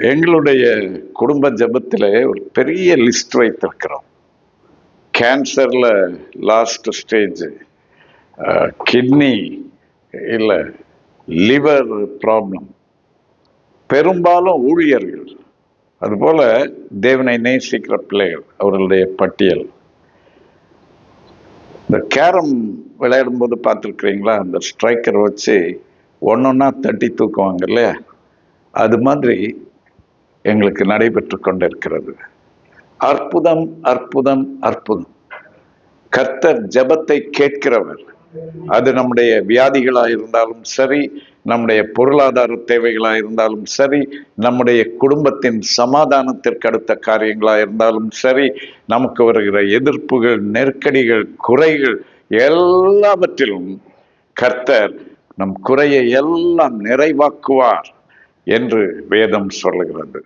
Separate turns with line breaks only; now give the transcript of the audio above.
எங்களுடைய குடும்ப ஜபத்தில் ஒரு பெரிய லிஸ்ட் வைத்திருக்கிறோம். கேன்சர்ல லாஸ்ட் ஸ்டேஜ், கிட்னி இல்லை லிவர் ப்ராப்ளம், பெரும்பாலும் ஊழியர்கள், அதுபோல தேவனை நேசிக்கிற பிள்ளைகள் அவர்களுடைய பட்டியல். இந்த கேரம் விளையாடும் போது பார்த்துருக்குறீங்களா, அந்த ஸ்ட்ரைக்கர் வச்சு ஒன்னொன்னா தட்டி தூக்குவாங்க இல்லையா, அது மாதிரி எங்களுக்கு நடைபெற்று கொண்டிருக்கிறது. அற்புதம் அற்புதம் அற்புதம். கர்த்தர் ஜெபத்தை கேட்கிறவர். அது நம்முடைய வியாதிகளா இருந்தாலும் சரி, நம்முடைய பொருளாதார தேவைகளா இருந்தாலும் சரி, நம்முடைய குடும்பத்தின் சமாதானத்திற்கு அடுத்த காரியங்களா இருந்தாலும் சரி, நமக்கு வருகிற எதிர்ப்புகள், நெருக்கடிகள், குறைகள் எல்லாவற்றிலும் கர்த்தர் நம் குறையை எல்லாம் நிறைவாக்குவார் என்று வேதம் சொல்லுகிறது.